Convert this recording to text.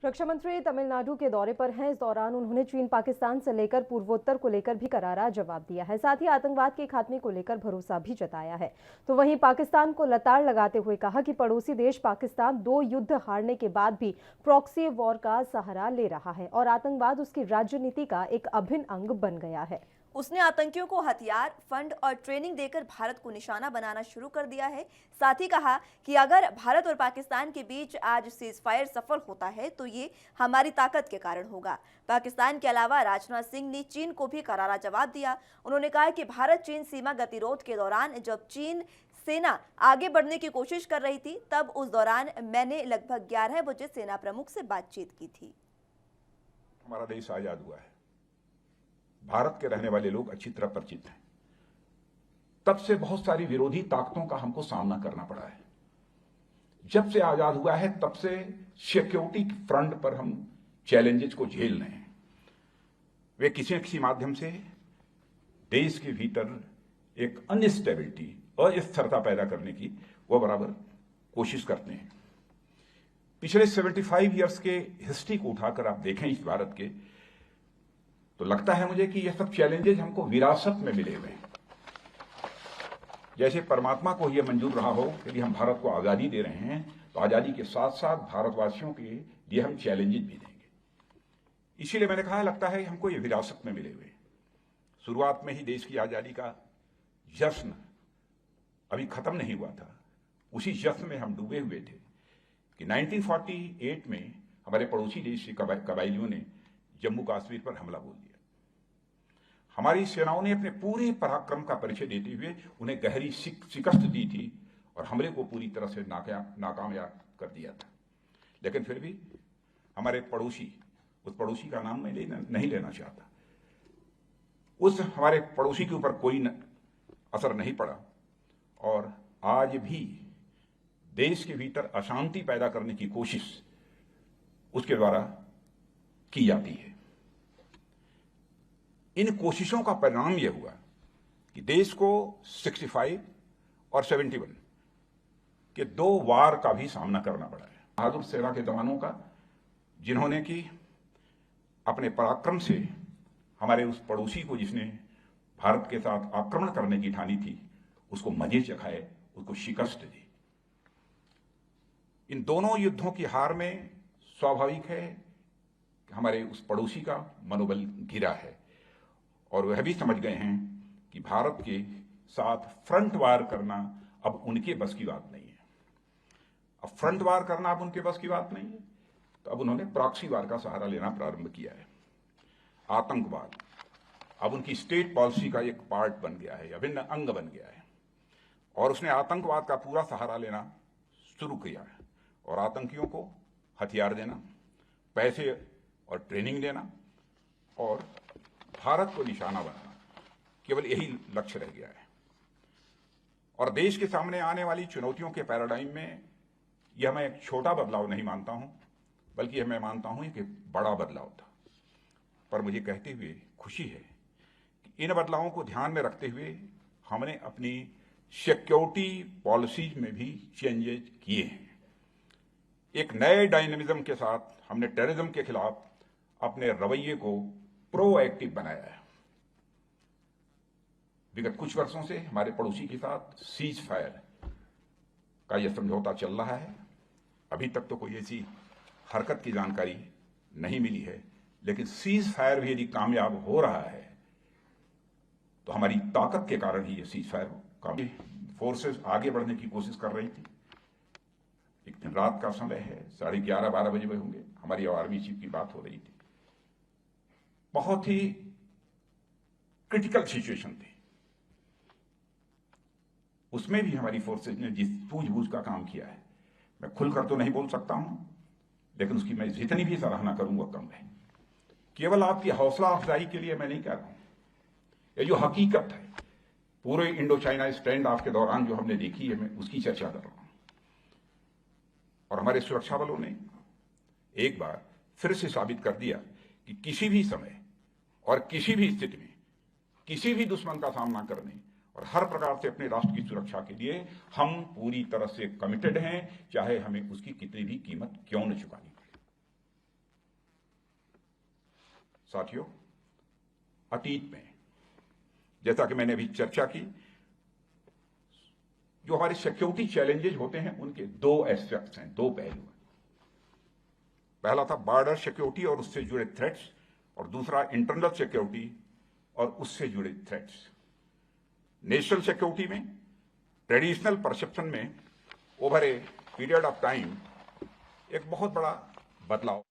रक्षा मंत्री तमिलनाडु के दौरे पर हैं। इस दौरान उन्होंने चीन पाकिस्तान से लेकर पूर्वोत्तर को लेकर भी करारा जवाब दिया है। साथ ही आतंकवाद के खात्मे को लेकर भरोसा भी जताया है। तो वहीं पाकिस्तान को लताड़ लगाते हुए कहा कि पड़ोसी देश पाकिस्तान 2 युद्ध हारने के बाद भी प्रॉक्सी वॉर का सहारा ले रहा है और आतंकवाद उसकी राजनीति का एक अभिन्न अंग बन गया है। उसने आतंकियों को हथियार, फंड और ट्रेनिंग देकर भारत को निशाना बनाना शुरू कर दिया है। साथ ही कहा कि अगर भारत और पाकिस्तान के बीच आज सीजफायर सफल होता है तो ये हमारी ताकत के कारण होगा। पाकिस्तान के अलावा राजनाथ सिंह ने चीन को भी करारा जवाब दिया। उन्होंने कहा कि भारत चीन सीमा गतिरोध के दौरान जब चीन सेना आगे बढ़ने की कोशिश कर रही थी तब उस दौरान मैंने लगभग 11 बजे सेना प्रमुख से बातचीत की थी। हमारा देश आजाद हुआ है, भारत के रहने वाले लोग अच्छी तरह परिचित हैं। तब से बहुत सारी विरोधी ताकतों का हमको सामना करना पड़ा है। जब से आजाद हुआ है तब से सिक्योरिटी फ्रंट पर हम चैलेंजेस को झेल रहे हैं। वे किसी न किसी माध्यम से देश के भीतर एक अनस्टेबिलिटी, अस्थिरता पैदा करने की वो बराबर कोशिश करते हैं। पिछले 75 ईयर्स के हिस्ट्री को उठाकर आप देखें इस भारत के, तो लगता है मुझे कि ये सब चैलेंजेस हमको विरासत में मिले हुए हैं। जैसे परमात्मा को यह मंजूर रहा हो कि हम भारत को आजादी दे रहे हैं तो आजादी के साथ साथ भारतवासियों के लिए हम चैलेंजेस भी देंगे। इसीलिए मैंने कहा लगता है हमको ये विरासत में मिले हुए। शुरुआत में ही देश की आजादी का जश्न अभी खत्म नहीं हुआ था, उसी जश्न में हम डूबे हुए थे कि 1948 में हमारे पड़ोसी देश के कबायलियों ने जम्मू कश्मीर पर हमला बोल दिया। हमारी सेनाओं ने अपने पूरे पराक्रम का परिचय देते हुए उन्हें गहरी शिकस्त दी थी और हमले को पूरी तरह से नाकामयाब कर दिया था। लेकिन फिर भी हमारे पड़ोसी, उस पड़ोसी का नाम मैं नहीं लेना चाहता, उस हमारे पड़ोसी के ऊपर कोई असर नहीं पड़ा और आज भी देश के भीतर अशांति पैदा करने की कोशिश उसके द्वारा की जाती है। इन कोशिशों का परिणाम यह हुआ कि देश को 65 और 71 के 2 वार का भी सामना करना पड़ा है। बहादुर सेना के जवानों का, जिन्होंने कि अपने पराक्रम से हमारे उस पड़ोसी को जिसने भारत के साथ आक्रमण करने की ठानी थी उसको मजे चखाए, उसको शिकस्त दी। इन दोनों युद्धों की हार में स्वाभाविक है कि हमारे उस पड़ोसी का मनोबल गिरा है और वह भी समझ गए हैं कि भारत के साथ फ्रंट वार करना अब उनके बस की बात नहीं है। अब फ्रंट वार करना अब उनके बस की बात नहीं है, तो अब उन्होंने प्रॉक्सी वार का सहारा लेना प्रारंभ किया है। आतंकवाद अब उनकी स्टेट पॉलिसी का एक पार्ट बन गया है, अभिन्न अंग बन गया है और उसने आतंकवाद का पूरा सहारा लेना शुरू किया है और आतंकियों को हथियार देना, पैसे और ट्रेनिंग देना और भारत को निशाना बनाना, केवल यही लक्ष्य रह गया है। और देश के सामने आने वाली चुनौतियों के पैराडाइम में यह मैं एक छोटा बदलाव नहीं मानता हूं, बल्कि यह मैं मानता हूं कि बड़ा बदलाव था। पर मुझे कहते हुए खुशी है कि इन बदलावों को ध्यान में रखते हुए हमने अपनी सिक्योरिटी पॉलिसीज में भी चेंजेस किए हैं। एक नए डायनेमिज्म के साथ हमने टेररिज्म के खिलाफ अपने रवैये को प्रोएक्टिव बनाया है। विगत कुछ वर्षों से हमारे पड़ोसी के साथ सीज फायर का यह समझौता चल रहा है। अभी तक तो कोई ऐसी हरकत की जानकारी नहीं मिली है, लेकिन सीज फायर भी यदि कामयाब हो रहा है तो हमारी ताकत के कारण ही ये सीज फायर का फोर्सेस आगे बढ़ने की कोशिश कर रही थी। एक दिन रात का समय है, 11:30-12 बजे होंगे, हमारी आर्मी चीफ की बात हो रही थी। बहुत ही क्रिटिकल सिचुएशन थी, उसमें भी हमारी फोर्सेज ने जिस सूझबूझ का काम किया है, मैं खुलकर तो नहीं बोल सकता हूं, लेकिन उसकी मैं जितनी भी सराहना करूंगा कम है। केवल आपकी हौसला अफजाई के लिए मैं नहीं कह रहा हूं, ये जो हकीकत है पूरे इंडो चाइना स्टैंड ऑफ के दौरान जो हमने देखी है, मैं उसकी चर्चा कर रहा हूं। और हमारे सुरक्षा बलों ने एक बार फिर से साबित कर दिया कि किसी भी समय और किसी भी स्थिति में किसी भी दुश्मन का सामना करने और हर प्रकार से अपने राष्ट्र की सुरक्षा के लिए हम पूरी तरह से कमिटेड हैं, चाहे हमें उसकी कितनी भी कीमत क्यों न चुकानी पड़े। साथियों, अतीत में जैसा कि मैंने अभी चर्चा की, जो हमारे सिक्योरिटी चैलेंजेस होते हैं उनके दो एस्पेक्ट्स हैं, दो पहलू हैं। पहला था बॉर्डर सिक्योरिटी और उससे जुड़े थ्रेट्स, और दूसरा इंटरनल सिक्योरिटी और उससे जुड़े थ्रेट्स। नेशनल सिक्योरिटी में ट्रेडिशनल परसेप्शन में over a period of time एक बहुत बड़ा बदलाव